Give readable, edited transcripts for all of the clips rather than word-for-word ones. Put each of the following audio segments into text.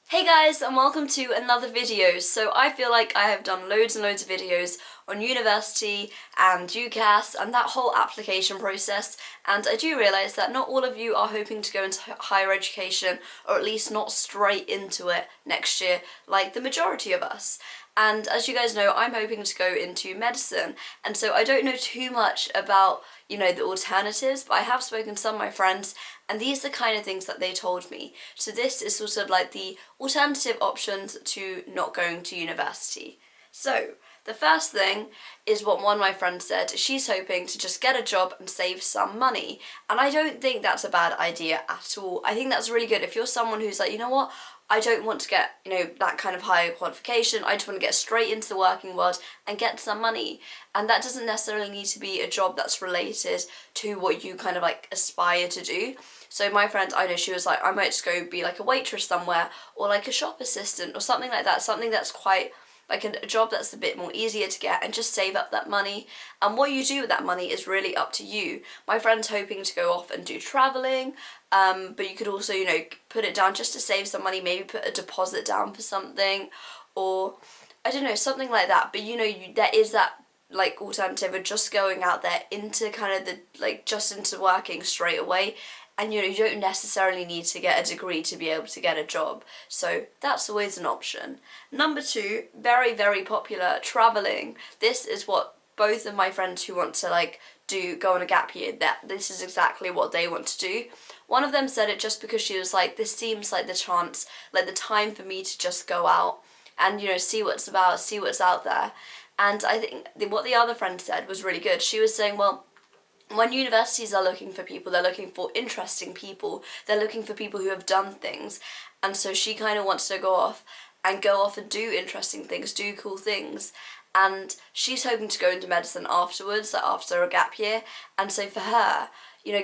Hey guys, and welcome to another video. So I feel like I have done loads and loads of videos on university and UCAS and that whole application process, and I do realise that not all of you are hoping to go into higher education, or at least not straight into it next year like the majority of us. And as you guys know, I'm hoping to go into medicine, and so I don't know too much about, the alternatives, but I have spoken to some of my friends, and these are the kind of things that they told me. So this is sort of like the alternative options to not going to university. So the first thing is what one of my friends said. She's hoping to just get a job and save some money. And I don't think that's a bad idea at all. I think that's really good. If you're someone who's like, you know what, I don't want to get, that kind of higher qualification. I just want to get straight into the working world and get some money. And that doesn't necessarily need to be a job that's related to what you kind of like aspire to do. So my friend, I know she was like, I might just go be like a waitress somewhere, or like a shop assistant or something like that. Something that's quite like a job that's a bit more easier to get, and just save up that money. And what you do with that money is really up to you. My friend's hoping to go off and do travelling, but you could also, put it down just to save some money, maybe put a deposit down for something, or I don't know, something like that. But there is that like alternative of just going out there into kind of just into working straight away. And you don't necessarily need to get a degree to be able to get a job. So that's always an option. Number two, very, very popular, travelling. This is what both of my friends who want to go on a gap year, that this is exactly what they want to do. One of them said it just because she was like, this seems like the chance, like the time for me to just go out and, see what's about, see what's out there. And I think what the other friend said was really good. She was saying, well, when universities are looking for people, they're looking for interesting people. They're looking for people who have done things. And so she kind of wants to go off and do interesting things, do cool things. And she's hoping to go into medicine afterwards, like after a gap year. And so for her,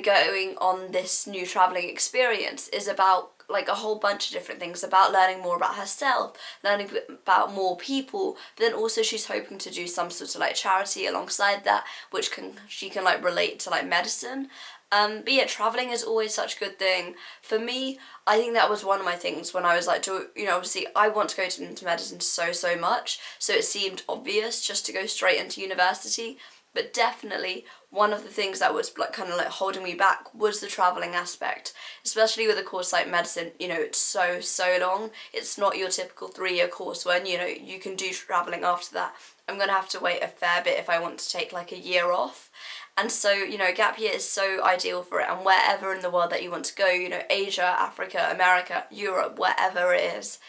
going on this new travelling experience is about like a whole bunch of different things, about learning more about herself, learning about more people, but then also she's hoping to do some sort of like charity alongside that, which she can like relate to like medicine. But yeah, travelling is always such a good thing. For me, I think that was one of my things when I was like, obviously I want to go into medicine so much, so it seemed obvious just to go straight into university. But definitely one of the things that was like kind of like holding me back was the travelling aspect, especially with a course like medicine. It's so long. It's not your typical 3-year course when you can do travelling after that. I'm gonna have to wait a fair bit if I want to take like a year off. And so, a gap year is so ideal for it, and wherever in the world that you want to go, Asia, Africa, America, Europe, wherever it is,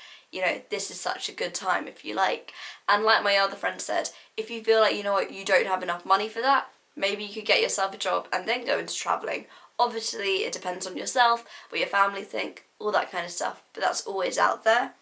this is such a good time if you like. And like my other friend said, if you feel like, you don't have enough money for that, maybe you could get yourself a job and then go into travelling. Obviously, it depends on yourself, what your family think, all that kind of stuff, but that's always out there.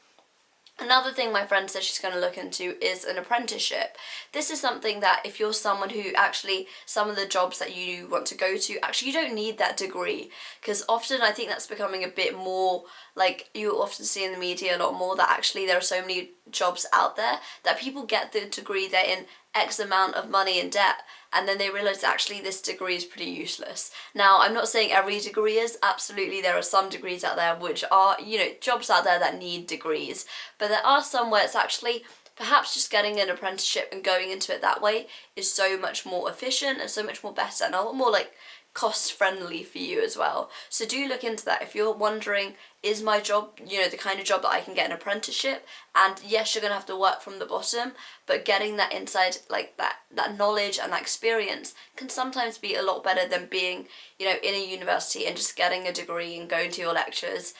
Another thing my friend says she's going to look into is an apprenticeship. This is something that if you're someone who actually, some of the jobs that you want to go to, actually you don't need that degree, because often I think that's becoming a bit more, like you often see in the media a lot more, that actually there are so many jobs out there that people get the degree, they're in X amount of money in debt, and then they realise actually this degree is pretty useless. Now, I'm not saying every degree is, absolutely there are some degrees out there which are, jobs out there that need degrees, but there are some where it's actually perhaps just getting an apprenticeship and going into it that way is so much more efficient and so much more better and a lot more like cost friendly for you as well. So do look into that if you're wondering, is my job, the kind of job that I can get an apprenticeship? And yes, you're gonna have to work from the bottom, but getting that inside, like that knowledge and that experience can sometimes be a lot better than being, in a university and just getting a degree and going to your lectures.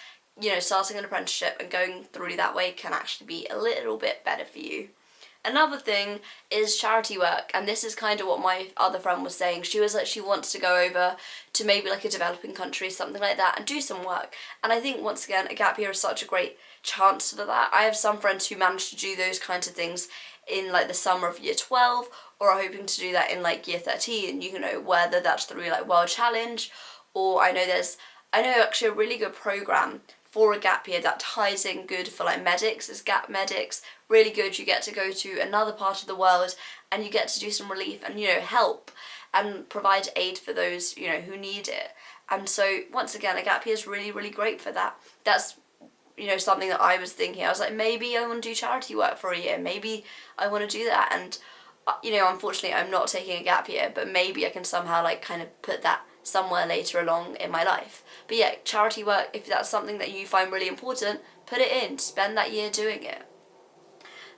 Starting an apprenticeship and going through that way can actually be a little bit better for you. Another thing is charity work, and this is kind of what my other friend was saying. She was like, she wants to go over to maybe like a developing country, something like that, and do some work. And I think once again, a gap year is such a great chance for that. I have some friends who manage to do those kinds of things in like the summer of year 12, or are hoping to do that in like year 13, whether that's through like World Challenge, or I know actually a really good programme for a gap year that ties in good for like medics, as gap medics, really good. You get to go to another part of the world and you get to do some relief and help and provide aid for those who need it. And so once again, a gap year is really, really great for that. That's something that I was thinking. I was like, maybe I want to do charity work for a year, maybe I want to do that, and unfortunately I'm not taking a gap year, but maybe I can somehow like kind of put that somewhere later along in my life. But yeah, charity work, if that's something that you find really important, put it in, spend that year doing it.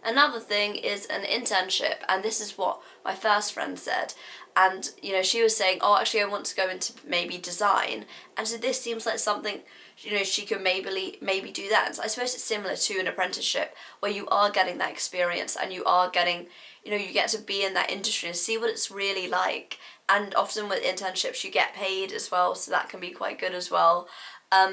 Another thing is an internship, and this is what my first friend said. And she was saying, oh, actually I want to go into maybe design, and so this seems like something she could maybe do that. And so I suppose it's similar to an apprenticeship where you are getting that experience and you are getting you get to be in that industry and see what it's really like. And often with internships you get paid as well, so that can be quite good as well.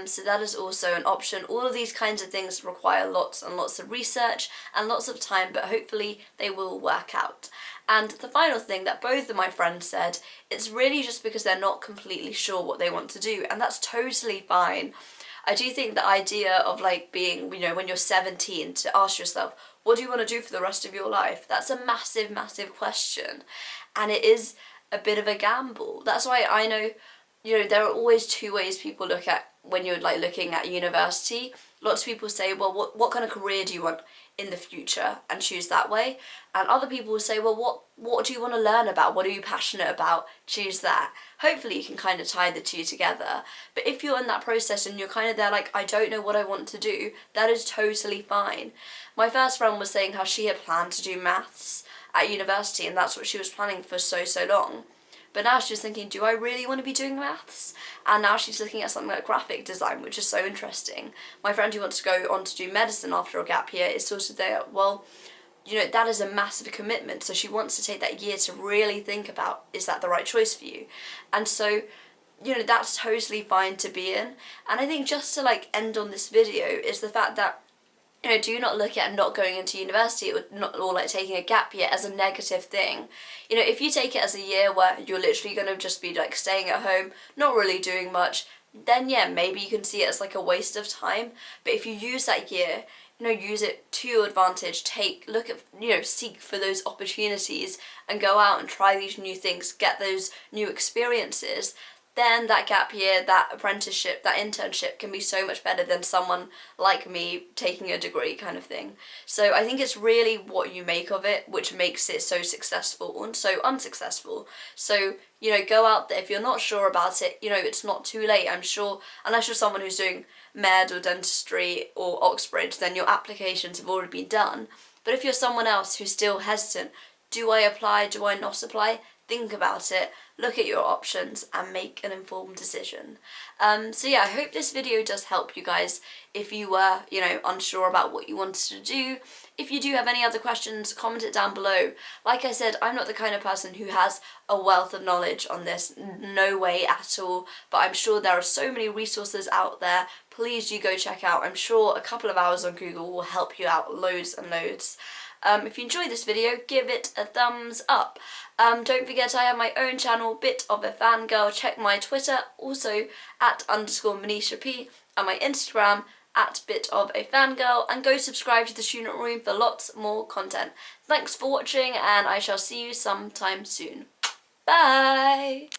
So that is also an option. All of these kinds of things require lots and lots of research and lots of time, but hopefully they will work out. And the final thing that both of my friends said, it's really just because they're not completely sure what they want to do, and that's totally fine. I do think the idea of like being, when you're 17, to ask yourself, what do you want to do for the rest of your life? That's a massive, massive question. And it is a bit of a gamble. That's why I know, there are always two ways people look at when you're like looking at university. Lots of people say, well, what kind of career do you want in the future, and choose that way. And other people will say, well, what do you want to learn about? What are you passionate about? Choose that. Hopefully you can kind of tie the two together. But if you're in that process and you're kind of there like, I don't know what I want to do, that is totally fine. My first friend was saying how she had planned to do maths at university, and that's what she was planning for so long. But now she's thinking, do I really want to be doing maths? And now she's looking at something like graphic design, which is so interesting. My friend who wants to go on to do medicine after a gap year is sort of there, well, that is a massive commitment. So she wants to take that year to really think about, is that the right choice for you? And so, that's totally fine to be in. And I think just to like end on this video is the fact that do not look at not going into university or like taking a gap year as a negative thing. If you take it as a year where you're literally going to just be like staying at home, not really doing much, then yeah, maybe you can see it as like a waste of time. But if you use that year, use it to your advantage, seek for those opportunities and go out and try these new things, get those new experiences, then that gap year, that apprenticeship, that internship can be so much better than someone like me taking a degree kind of thing. So I think it's really what you make of it which makes it so successful and so unsuccessful. So, go out there. If you're not sure about it, it's not too late. I'm sure, unless you're someone who's doing med or dentistry or Oxbridge, then your applications have already been done. But if you're someone else who's still hesitant, do I apply, do I not apply? Think about it, look at your options and make an informed decision. So yeah, I hope this video does help you guys if you were, unsure about what you wanted to do. If you do have any other questions, comment it down below. Like I said, I'm not the kind of person who has a wealth of knowledge on this, no way at all, but I'm sure there are so many resources out there. Please do go check out. I'm sure a couple of hours on Google will help you out loads and loads. If you enjoyed this video, give it a thumbs up. Don't forget I have my own channel, Bit of a Fangirl. Check my Twitter, also @_Manisha P, and my Instagram @BitOfAFangirl, and go subscribe to the Student Room for lots more content. Thanks for watching, and I shall see you sometime soon. Bye!